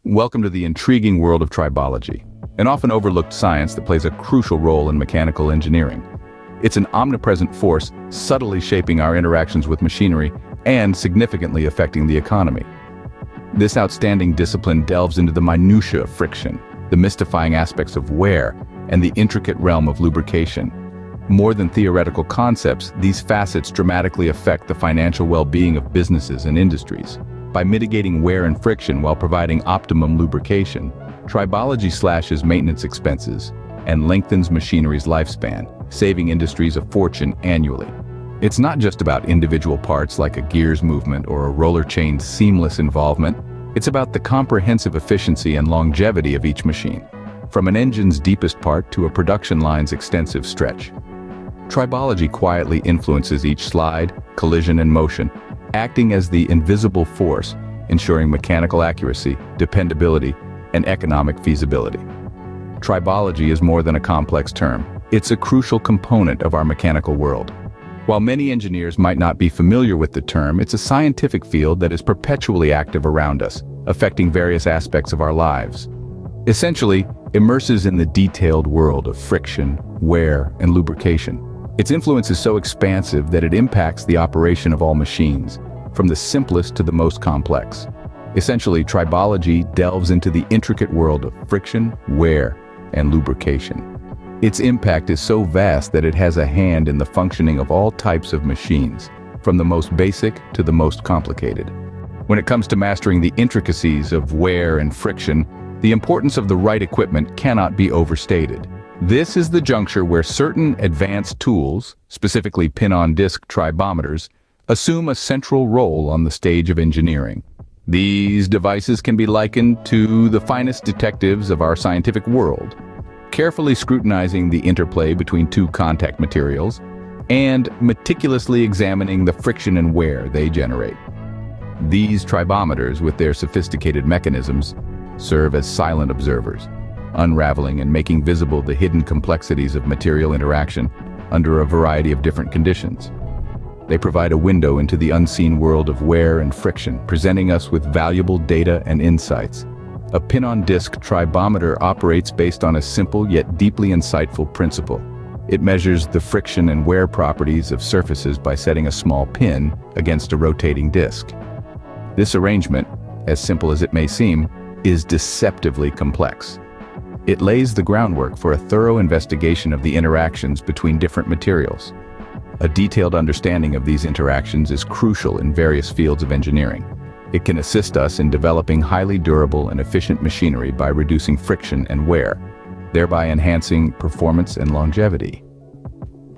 Welcome to the intriguing world of tribology, an often overlooked science that plays a crucial role in mechanical engineering. It's an omnipresent force subtly shaping our interactions with machinery and significantly affecting the economy. This outstanding discipline delves into the minutiae of friction, the mystifying aspects of wear, and the intricate realm of lubrication. More than theoretical concepts, these facets dramatically affect the financial well-being of businesses and industries. By mitigating wear and friction while providing optimum lubrication, tribology slashes maintenance expenses and lengthens machinery's lifespan, saving industries a fortune annually. It's not just about individual parts like a gear's movement or a roller chain's seamless involvement. It's about the comprehensive efficiency and longevity of each machine, from an engine's deepest part to a production line's extensive stretch. Tribology quietly influences each slide, collision, and motion, acting as the invisible force, ensuring mechanical accuracy, dependability, and economic feasibility. Tribology is more than a complex term. It's a crucial component of our mechanical world. While many engineers might not be familiar with the term, it's a scientific field that is perpetually active around us, affecting various aspects of our lives. Essentially, immerses in the detailed world of friction, wear, and lubrication. Its influence is so expansive that it impacts the operation of all machines, from the simplest to the most complex. Essentially, tribology delves into the intricate world of friction, wear, and lubrication. Its impact is so vast that it has a hand in the functioning of all types of machines, from the most basic to the most complicated. When it comes to mastering the intricacies of wear and friction, the importance of the right equipment cannot be overstated. This is the juncture where certain advanced tools, specifically pin-on-disc tribometers, assume a central role on the stage of engineering. These devices can be likened to the finest detectives of our scientific world, carefully scrutinizing the interplay between two contact materials and meticulously examining the friction and wear they generate. These tribometers, with their sophisticated mechanisms, serve as silent observers, unraveling and making visible the hidden complexities of material interaction under a variety of different conditions. They provide a window into the unseen world of wear and friction, presenting us with valuable data and insights. A pin-on-disc tribometer operates based on a simple yet deeply insightful principle. It measures the friction and wear properties of surfaces by setting a small pin against a rotating disc. This arrangement, as simple as it may seem, is deceptively complex. It lays the groundwork for a thorough investigation of the interactions between different materials. A detailed understanding of these interactions is crucial in various fields of engineering. It can assist us in developing highly durable and efficient machinery by reducing friction and wear, thereby enhancing performance and longevity.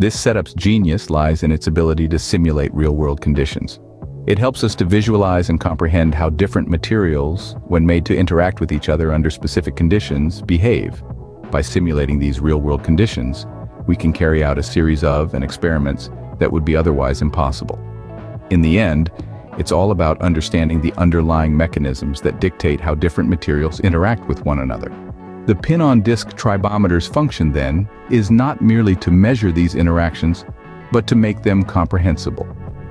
This setup's genius lies in its ability to simulate real-world conditions. It helps us to visualize and comprehend how different materials, when made to interact with each other under specific conditions, behave. By simulating these real-world conditions, we can carry out a series of experiments that would be otherwise impossible. In the end, it's all about understanding the underlying mechanisms that dictate how different materials interact with one another. The pin-on-disc tribometer's function, then, is not merely to measure these interactions, but to make them comprehensible.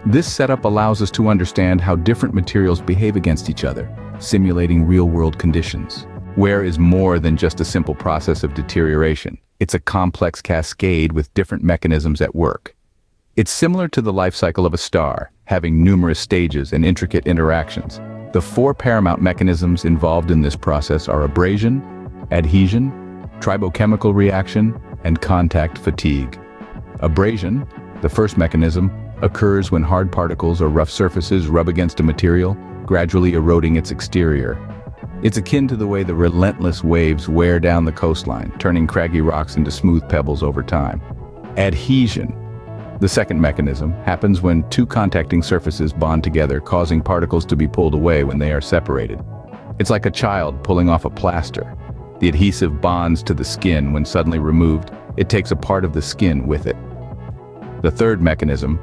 This setup allows us to understand how different materials behave against each other, simulating real-world conditions. Wear is more than just a simple process of deterioration. It's a complex cascade with different mechanisms at work. It's similar to the life cycle of a star, having numerous stages and intricate interactions. The four paramount mechanisms involved in this process are abrasion, adhesion, tribochemical reaction, and contact fatigue. Abrasion, the first mechanism, occurs when hard particles or rough surfaces rub against a material, gradually eroding its exterior. It's akin to the way the relentless waves wear down the coastline, turning craggy rocks into smooth pebbles over time. Adhesion, the second mechanism, happens when two contacting surfaces bond together, causing particles to be pulled away when they are separated. It's like a child pulling off a plaster. The adhesive bonds to the skin. When suddenly removed, it takes a part of the skin with it. The third mechanism,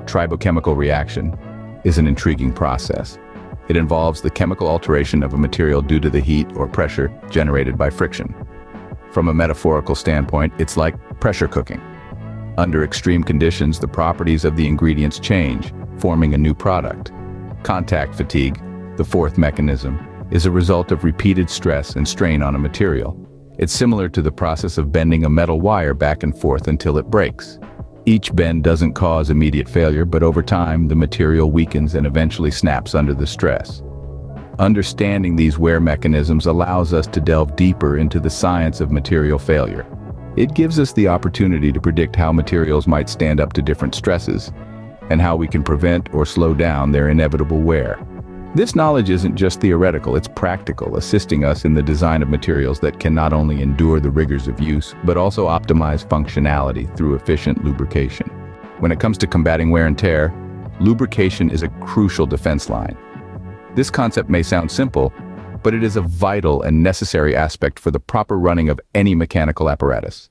tribochemical reaction, is an intriguing process. It involves the chemical alteration of a material due to the heat or pressure generated by friction. From a metaphorical standpoint, it's like pressure cooking. Under extreme conditions, the properties of the ingredients change, forming a new product. Contact fatigue, the fourth mechanism, is a result of repeated stress and strain on a material. It's similar to the process of bending a metal wire back and forth until it breaks. Each bend doesn't cause immediate failure, but over time, the material weakens and eventually snaps under the stress. Understanding these wear mechanisms allows us to delve deeper into the science of material failure. It gives us the opportunity to predict how materials might stand up to different stresses, and how we can prevent or slow down their inevitable wear. This knowledge isn't just theoretical, it's practical, assisting us in the design of materials that can not only endure the rigors of use, but also optimize functionality through efficient lubrication. When it comes to combating wear and tear, lubrication is a crucial defense line. This concept may sound simple, but it is a vital and necessary aspect for the proper running of any mechanical apparatus.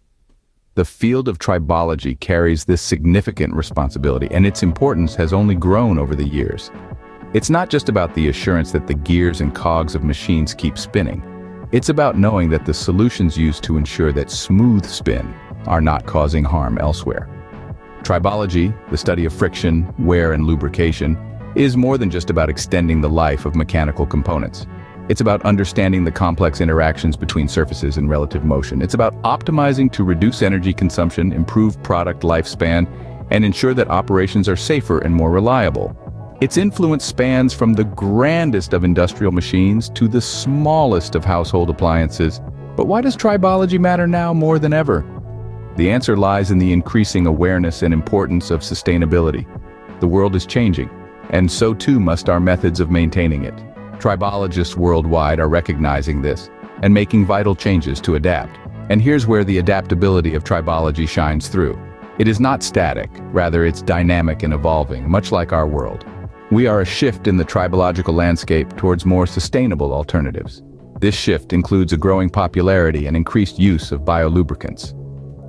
The field of tribology carries this significant responsibility, and its importance has only grown over the years. It's not just about the assurance that the gears and cogs of machines keep spinning. It's about knowing that the solutions used to ensure that smooth spin are not causing harm elsewhere. Tribology, the study of friction, wear, and lubrication, is more than just about extending the life of mechanical components. It's about understanding the complex interactions between surfaces and relative motion. It's about optimizing to reduce energy consumption, improve product lifespan, and ensure that operations are safer and more reliable. Its influence spans from the grandest of industrial machines to the smallest of household appliances. But why does tribology matter now more than ever? The answer lies in the increasing awareness and importance of sustainability. The world is changing, and so too must our methods of maintaining it. Tribologists worldwide are recognizing this and making vital changes to adapt. And here's where the adaptability of tribology shines through. It is not static, rather it's dynamic and evolving, much like our world. We are a shift in the tribological landscape towards more sustainable alternatives. This shift includes a growing popularity and increased use of biolubricants.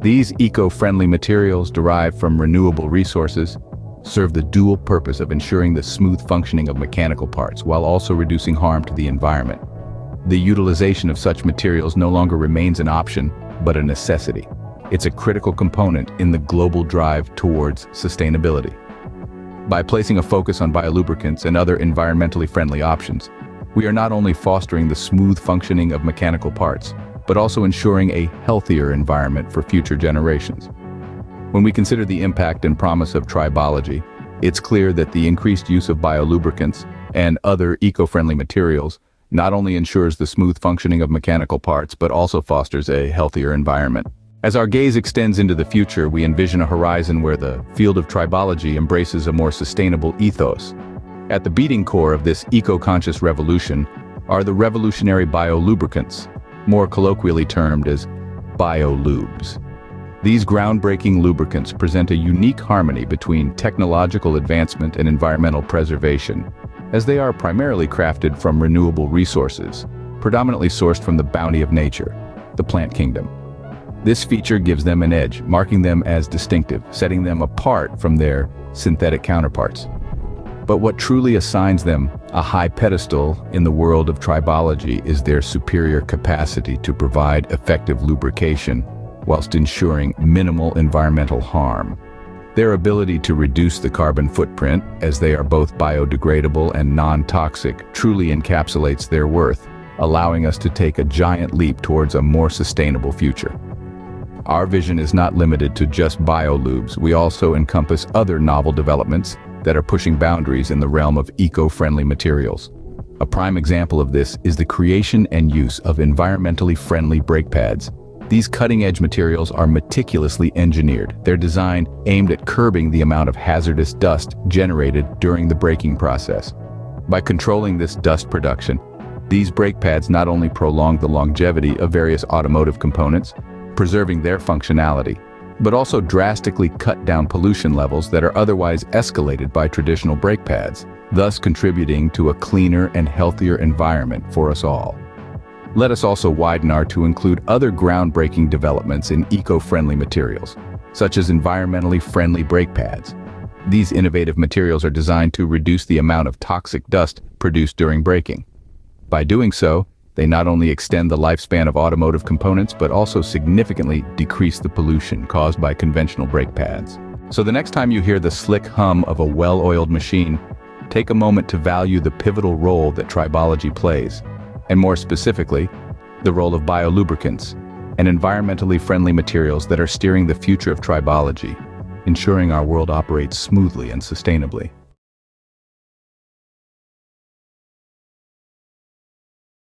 These eco-friendly materials derived from renewable resources serve the dual purpose of ensuring the smooth functioning of mechanical parts while also reducing harm to the environment. The utilization of such materials no longer remains an option, but a necessity. It's a critical component in the global drive towards sustainability. By placing a focus on biolubricants and other environmentally friendly options, we are not only fostering the smooth functioning of mechanical parts, but also ensuring a healthier environment for future generations. When we consider the impact and promise of tribology, it's clear that the increased use of biolubricants and other eco-friendly materials not only ensures the smooth functioning of mechanical parts, but also fosters a healthier environment. As our gaze extends into the future, we envision a horizon where the field of tribology embraces a more sustainable ethos. At the beating core of this eco-conscious revolution are the revolutionary biolubricants, more colloquially termed as biolubes. These groundbreaking lubricants present a unique harmony between technological advancement and environmental preservation, as they are primarily crafted from renewable resources, predominantly sourced from the bounty of nature, the plant kingdom. This feature gives them an edge, marking them as distinctive, setting them apart from their synthetic counterparts. But what truly assigns them a high pedestal in the world of tribology is their superior capacity to provide effective lubrication whilst ensuring minimal environmental harm. Their ability to reduce the carbon footprint, as they are both biodegradable and non-toxic, truly encapsulates their worth, allowing us to take a giant leap towards a more sustainable future. Our vision is not limited to just biolubes. We also encompass other novel developments that are pushing boundaries in the realm of eco-friendly materials. A prime example of this is the creation and use of environmentally friendly brake pads. These cutting-edge materials are meticulously engineered. They're designed aimed at curbing the amount of hazardous dust generated during the braking process. By controlling this dust production, these brake pads not only prolong the longevity of various automotive components, preserving their functionality, but also drastically cut down pollution levels that are otherwise escalated by traditional brake pads, thus contributing to a cleaner and healthier environment for us all. Let us also widen our to include other groundbreaking developments in eco-friendly materials, such as environmentally friendly brake pads. These innovative materials are designed to reduce the amount of toxic dust produced during braking. By doing so, they not only extend the lifespan of automotive components, but also significantly decrease the pollution caused by conventional brake pads. So the next time you hear the slick hum of a well-oiled machine, take a moment to value the pivotal role that tribology plays. and more specifically, the role of biolubricants and environmentally friendly materials that are steering the future of tribology, ensuring our world operates smoothly and sustainably.